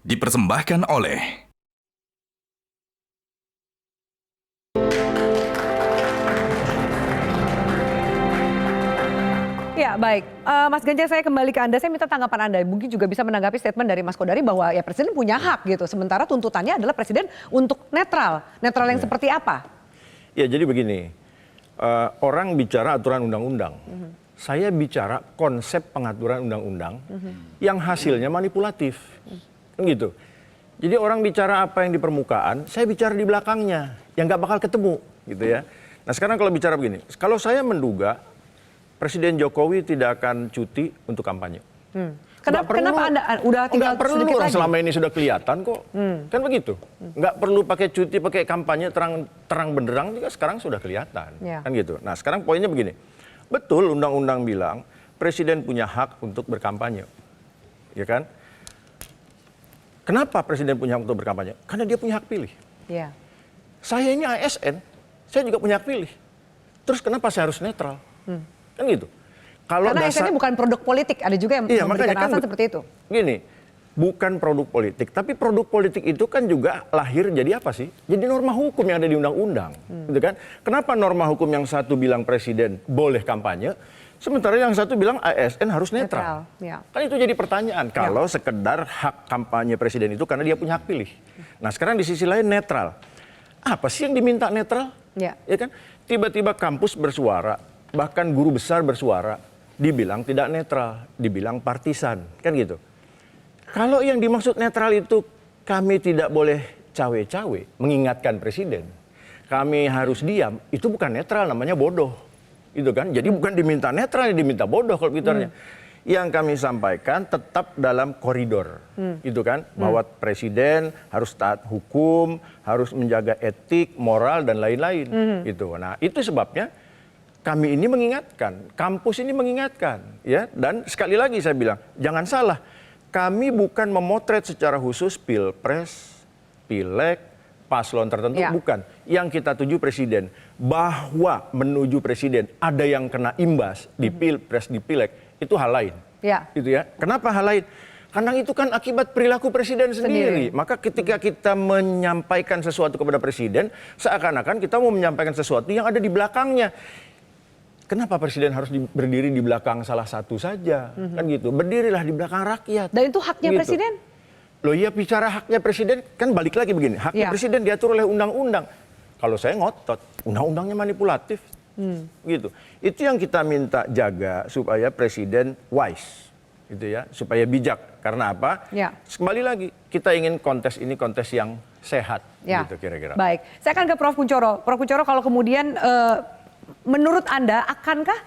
Dipersembahkan oleh Ya, baik. Mas Ganjar, saya kembali ke Anda. Saya minta tanggapan Anda. Mungkin juga bisa menanggapi statement dari Mas Kodari bahwa ya Presiden punya hak gitu. Sementara tuntutannya adalah Presiden untuk netral. Netral yang seperti apa? Ya, jadi begini. Orang bicara aturan undang-undang. Saya bicara konsep pengaturan undang-undang yang hasilnya manipulatif. Kan gitu. Jadi orang bicara apa yang di permukaan, saya bicara di belakangnya. Yang nggak bakal ketemu. Gitu ya. Nah sekarang kalau bicara begini. Kalau saya menduga Presiden Jokowi tidak akan cuti untuk kampanye. Kenapa Anda udah tinggal nggak perlu sedikit orang lagi? selama ini sudah kelihatan kok. Kan begitu. Nggak perlu pakai cuti, pakai kampanye terang benderang juga sekarang sudah kelihatan. Ya. Kan gitu. Nah sekarang poinnya begini. Betul undang-undang bilang Presiden punya hak untuk berkampanye. Ya kan? Kenapa Presiden punya hak untuk berkampanye? Karena dia punya hak pilih. Ya. Saya ini ASN, saya juga punya hak pilih. Terus kenapa saya harus netral? Kan gitu. Karena ASN-nya bukan produk politik, ada juga yang memberikan alasan seperti itu. Gini, bukan produk politik, tapi produk politik itu kan juga lahir jadi apa sih? Jadi norma hukum yang ada di undang-undang, gitu kan? Kenapa norma hukum yang satu bilang Presiden boleh kampanye, sementara yang satu bilang ASN harus netral? Ya. Kan itu jadi pertanyaan. Kalau sekedar hak kampanye Presiden itu karena dia punya hak pilih. Nah sekarang di sisi lain netral. Apa sih yang diminta netral? Ya. Ya kan? Tiba-tiba kampus bersuara, bahkan guru besar bersuara, dibilang tidak netral, dibilang partisan, kan gitu. Kalau yang dimaksud netral itu kami tidak boleh cawe-cawe, mengingatkan Presiden. Kami harus diam, itu bukan netral, namanya bodoh. Itu kan, jadi bukan diminta netral, diminta bodoh kalau bicaranya. Yang kami sampaikan tetap dalam koridor, gitu kan, bahwa Presiden harus taat hukum, harus menjaga etik, moral dan lain-lain, gitu. Nah itu sebabnya kami ini mengingatkan, kampus ini mengingatkan, ya. Dan sekali lagi saya bilang, jangan salah, kami bukan memotret secara khusus pilpres, pileg, paslon tertentu, bukan. Yang kita tuju Presiden, bahwa menuju Presiden ada yang kena imbas di pilpres, di pileg, itu hal lain. Ya. Itu ya. Kenapa hal lain? Karena itu kan akibat perilaku Presiden sendiri. Maka ketika kita menyampaikan sesuatu kepada Presiden, seakan-akan kita mau menyampaikan sesuatu yang ada di belakangnya. Kenapa Presiden harus berdiri di belakang salah satu saja? Kan gitu. Berdirilah di belakang rakyat. Dan itu haknya gitu. Presiden? Loh iya, bicara haknya Presiden, kan balik lagi begini. Haknya Presiden diatur oleh undang-undang. Kalau saya ngotot, undang-undangnya manipulatif. Gitu. Itu yang kita minta jaga supaya Presiden wise. Gitu ya, supaya bijak. Karena apa? Kembali lagi, kita ingin kontes ini kontes yang sehat. Gitu kira-kira. Baik, saya akan ke Prof. Kunchoro. Prof. Kunchoro, kalau kemudian menurut Anda, akankah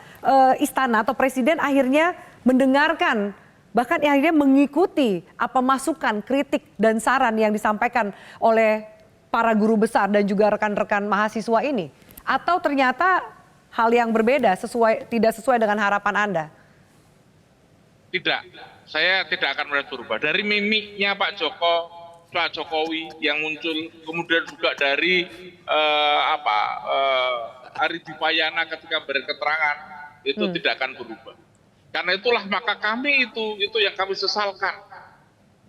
istana atau Presiden akhirnya mendengarkan, bahkan akhirnya mengikuti apa masukan, kritik, dan saran yang disampaikan oleh para guru besar dan juga rekan-rekan mahasiswa ini? Atau ternyata hal yang berbeda, tidak sesuai dengan harapan Anda? Tidak, saya tidak akan melihat berubah. Dari mimiknya Pak Jokowi yang muncul, kemudian juga dari Ari Dipayana ketika berketerangan, itu tidak akan berubah. Karena itulah maka kami itu yang kami sesalkan.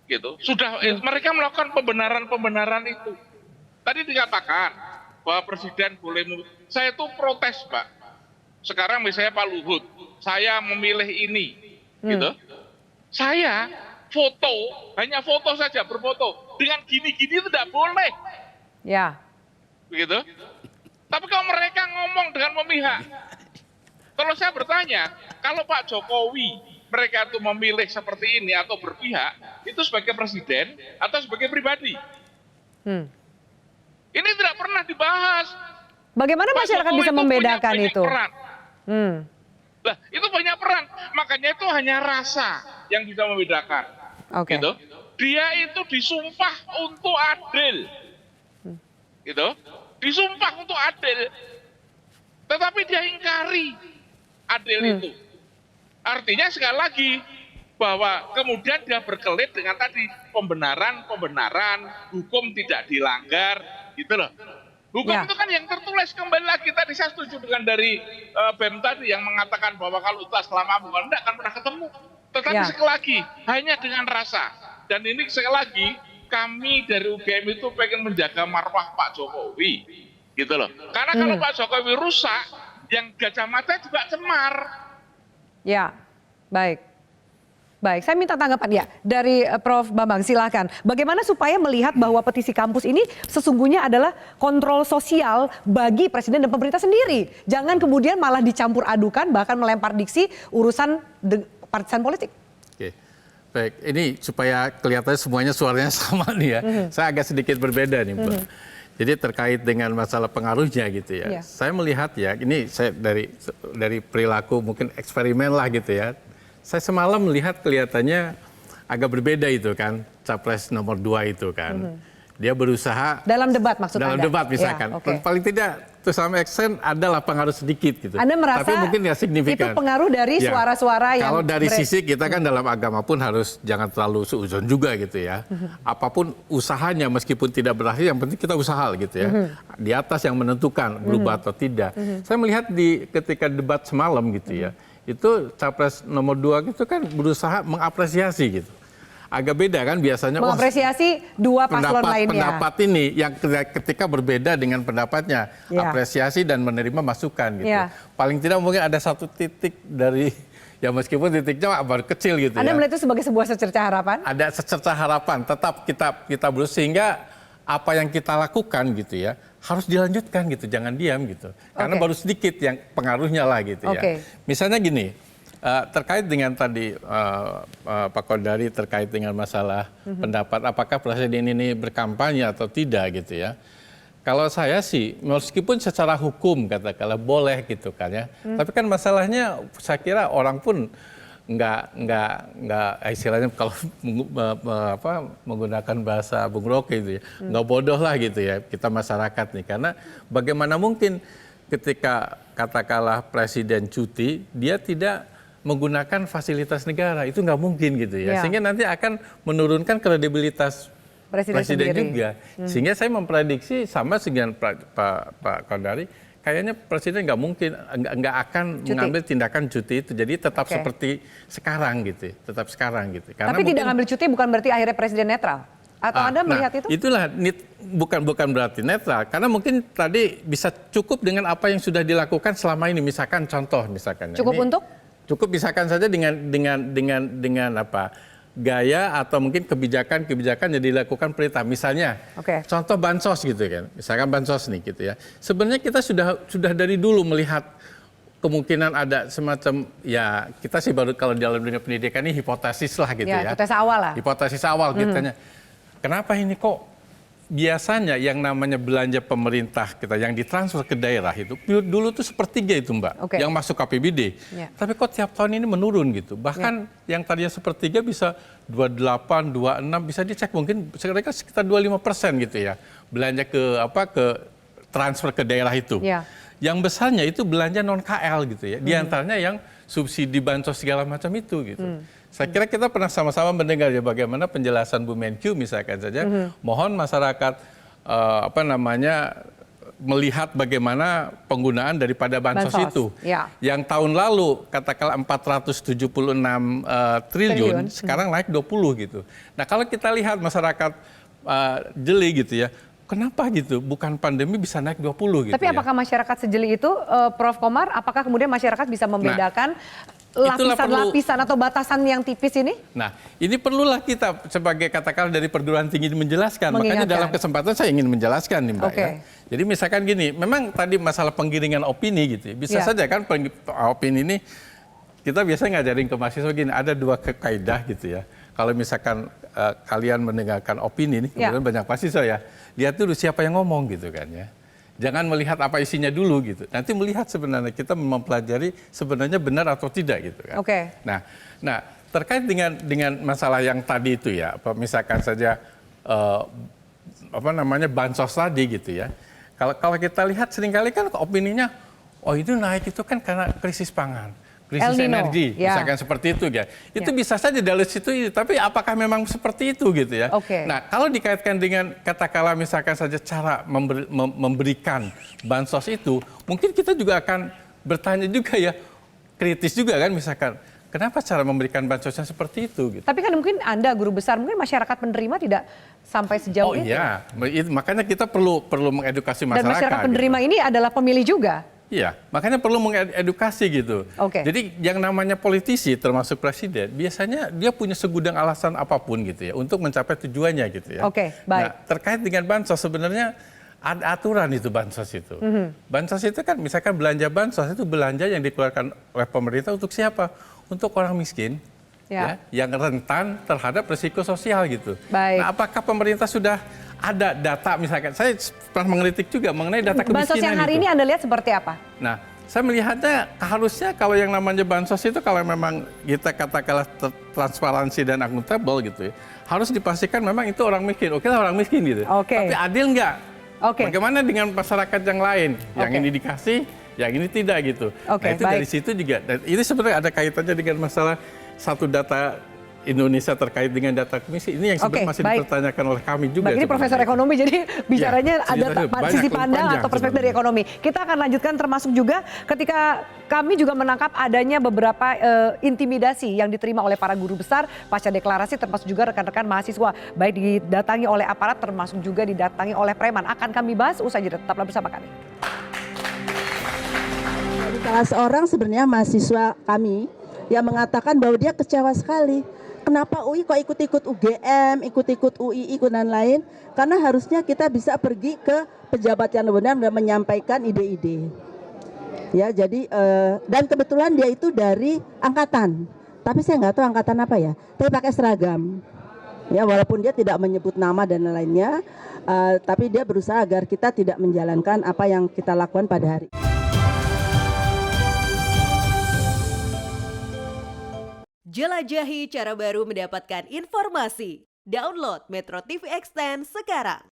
Gitu. Sudah mereka melakukan pembenaran itu. Tadi dikatakan bahwa Presiden boleh, saya itu protes, Pak. Sekarang misalnya Pak Luhut, saya memilih ini, gitu. Saya foto, hanya foto saja, berfoto. Dengan gini-gini tidak boleh. Ya. Begitu. Tapi kalau mereka ngomong dengan memihak, kalau saya bertanya, kalau Pak Jokowi mereka itu memilih seperti ini atau berpihak, itu sebagai presiden atau sebagai pribadi? Ini tidak pernah dibahas. Bagaimana masyarakat bisa membedakan itu? Nah, itu banyak peran. Makanya itu hanya rasa yang bisa membedakan. Gitu. Dia itu disumpah untuk adil. Gitu. Disumpah untuk adil. Tetapi dia ingkari adil itu. Artinya sekali lagi bahwa kemudian dia berkelit dengan tadi pembenaran, hukum tidak dilanggar, gitu loh. Hukum itu kan yang tertulis, kembali lagi tadi saya setuju dengan dari BEM tadi yang mengatakan bahwa kalau itu selama bukan enggak akan pernah ketemu. Tetapi sekali lagi hanya dengan rasa. Dan ini sekali lagi, kami dari UGM itu pengen menjaga marwah Pak Jokowi, gitu loh. Karena kalau Pak Jokowi rusak, yang Gajah Mada juga cemar. Ya, baik. Baik, saya minta tanggapan ya dari Prof. Bambang, silakan. Bagaimana supaya melihat bahwa petisi kampus ini sesungguhnya adalah kontrol sosial bagi presiden dan pemerintah sendiri. Jangan kemudian malah dicampur adukan, bahkan melempar diksi urusan partisan politik. Oke, baik. Ini supaya kelihatannya semuanya suaranya sama nih ya. Saya agak sedikit berbeda nih, Mbak. Jadi terkait dengan masalah pengaruhnya gitu ya. Saya melihat ya, ini saya dari perilaku mungkin eksperimen lah gitu ya. Saya semalam melihat kelihatannya agak berbeda itu kan, capres nomor 2 itu kan. Dia berusaha dalam debat maksud dalam Anda? debat misalkan. Ya, okay. Paling tidak to some extent adalah pengaruh sedikit gitu. Anda merasa tapi mungkin ya signifikan. Itu pengaruh dari suara-suara yang kalau dari sisi kita kan dalam agama pun harus jangan terlalu suudzon juga gitu ya. Apapun usahanya meskipun tidak berhasil yang penting kita usaha gitu ya. Di atas yang menentukan berubah atau tidak. Saya melihat ketika debat semalam gitu ya. Itu capres nomor 2 itu kan berusaha mengapresiasi gitu. Agak beda kan biasanya. Mengapresiasi dua paslon lainnya. Pendapat ini yang ketika berbeda dengan pendapatnya. Apresiasi dan menerima masukan gitu. Paling tidak mungkin ada satu titik dari, ya meskipun titiknya baru kecil gitu. Anda melihat itu sebagai sebuah secercah harapan? Ada secercah harapan, tetap kita berusaha sehingga apa yang kita lakukan gitu ya harus dilanjutkan gitu, jangan diam gitu. Karena baru sedikit yang pengaruhnya lah gitu ya. Misalnya gini, terkait dengan tadi Pak Kodari terkait dengan masalah pendapat apakah presiden ini berkampanye atau tidak gitu ya. Kalau saya sih meskipun secara hukum katakanlah boleh gitu kan ya. Tapi kan masalahnya saya kira orang pun nggak istilahnya kalau menggunakan bahasa Bung Rocky itu ya, nggak bodoh lah gitu ya kita masyarakat nih, karena bagaimana mungkin ketika katakanlah presiden cuti dia tidak menggunakan fasilitas negara, itu nggak mungkin gitu ya, sehingga nanti akan menurunkan kredibilitas presiden juga, sehingga saya memprediksi sama dengan Pak Kodari. Kayaknya presiden nggak mungkin, nggak akan mengambil tindakan cuti itu. Jadi tetap seperti sekarang gitu, tetap sekarang gitu. Karena tapi tidak ngambil cuti bukan berarti akhirnya presiden netral? Atau Anda melihat itu? Itulah bukan berarti netral. Karena mungkin tadi bisa cukup dengan apa yang sudah dilakukan selama ini. Misalkan contoh, misalkan. Cukup ini, untuk? Cukup misalkan saja dengan apa? Gaya atau mungkin kebijakan yang dilakukan perintah, misalnya contoh bansos gitu kan, misalkan bansos nih gitu ya. Sebenarnya kita sudah dari dulu melihat kemungkinan ada semacam ya, kita sih baru kalau dalam dunia pendidikan ini hipotesis lah gitu ya. Hipotesis awal lah. Hipotesis awal kitanya. Kenapa ini kok biasanya yang namanya belanja pemerintah kita yang ditransfer ke daerah itu dulu tuh sepertiga itu Mbak, yang masuk APBD. Tapi kok tiap tahun ini menurun gitu. Bahkan yang tadinya sepertiga bisa 28, 26 bisa dicek mungkin sekitar 25% gitu ya. Belanja ke transfer ke daerah itu. Yang besarnya itu belanja non KL gitu ya. Di antaranya yang subsidi bansos segala macam itu gitu. Saya kira kita pernah sama-sama mendengar ya bagaimana penjelasan Bu Menkyu misalkan saja. Mohon masyarakat melihat bagaimana penggunaan daripada bansos itu. Yang tahun lalu katakanlah 476 triliun, sekarang naik 20 gitu. Nah kalau kita lihat masyarakat jeli gitu ya, kenapa gitu? Bukan pandemi bisa naik 20 gitu. Tapi apakah masyarakat sejeli itu, Prof. Komar, apakah kemudian masyarakat bisa membedakan lapisan-lapisan atau batasan yang tipis ini? Nah, ini perlulah kita sebagai katakanlah dari perguruan tinggi menjelaskan. Makanya dalam kesempatan saya ingin menjelaskan nih Mbak ya. Jadi misalkan gini, memang tadi masalah penggiringan opini gitu. Bisa saja kan opini ini kita biasanya ngajarin ke mahasiswa gini, ada 2 kaidah gitu ya. Kalau misalkan kalian mendengarkan opini nih, kemudian banyak mahasiswa ya, lihat dulu siapa yang ngomong gitu kan ya. Jangan melihat apa isinya dulu gitu. Nanti melihat sebenarnya kita mempelajari sebenarnya benar atau tidak gitu kan. Nah terkait dengan masalah yang tadi itu ya, misalkan saja bansos tadi gitu ya. Kalau kita lihat seringkali kan opininya, oh itu naik itu kan karena krisis pangan. Krisis energi, misalkan seperti itu ya. Itu bisa saja dari situ, tapi apakah memang seperti itu gitu ya. Nah kalau dikaitkan dengan katakanlah misalkan saja cara memberikan bansos itu, mungkin kita juga akan bertanya juga ya, kritis juga kan misalkan. kenapa cara memberikan bansosnya seperti itu? Gitu. Tapi kan mungkin Anda guru besar, mungkin masyarakat penerima tidak sampai sejauh itu. Iya, makanya kita perlu mengedukasi masyarakat. Dan masyarakat penerima ini adalah pemilih juga. Iya, makanya perlu mengedukasi gitu. Jadi yang namanya politisi termasuk presiden, biasanya dia punya segudang alasan apapun gitu ya untuk mencapai tujuannya gitu ya. Baik. Nah, terkait dengan bansos sebenarnya ada aturan itu bansos itu. Bansos itu kan misalkan belanja bansos itu belanja yang dikeluarkan oleh pemerintah untuk siapa? Untuk orang miskin. Ya, yang rentan terhadap risiko sosial gitu. Nah, apakah pemerintah sudah ada data misalkan? Saya pernah mengkritik juga mengenai data kemiskinan. Bansos yang hari ini Anda lihat seperti apa? Nah, saya melihatnya harusnya kalau yang namanya bansos itu kalau memang kita katakanlah transparansi dan akuntabel gitu ya, harus dipastikan memang itu orang miskin. Oke lah orang miskin gitu. Tapi adil nggak? Bagaimana dengan masyarakat yang lain? Yang ini dikasih, yang ini tidak gitu. Nah itu dari situ juga. Dan ini sebenarnya ada kaitannya dengan masalah satu data Indonesia terkait dengan data kemiskinan ini yang sebenarnya masih dipertanyakan oleh kami juga. Ini profesor ekonomi, jadi bicaranya ada sisi pandang atau perspektif dari ekonomi. Kita akan lanjutkan termasuk juga ketika kami juga menangkap adanya beberapa intimidasi yang diterima oleh para guru besar pasca deklarasi, termasuk juga rekan-rekan mahasiswa, baik didatangi oleh aparat termasuk juga didatangi oleh preman. Akan kami bahas usai jeda, tetaplah bersama kami. Salah seorang sebenarnya mahasiswa kami yang mengatakan bahwa dia kecewa sekali. Kenapa UI kok ikut-ikut UGM, ikut-ikut UI, ikut dan lain? Karena harusnya kita bisa pergi ke pejabat yang benar dan menyampaikan ide-ide. Ya, jadi dan kebetulan dia itu dari angkatan. Tapi saya nggak tahu angkatan apa ya. Tapi pakai seragam. Ya, walaupun dia tidak menyebut nama dan lainnya, tapi dia berusaha agar kita tidak menjalankan apa yang kita lakukan pada hari. Jelajahi cara baru mendapatkan informasi. Download Metro TV Extend sekarang.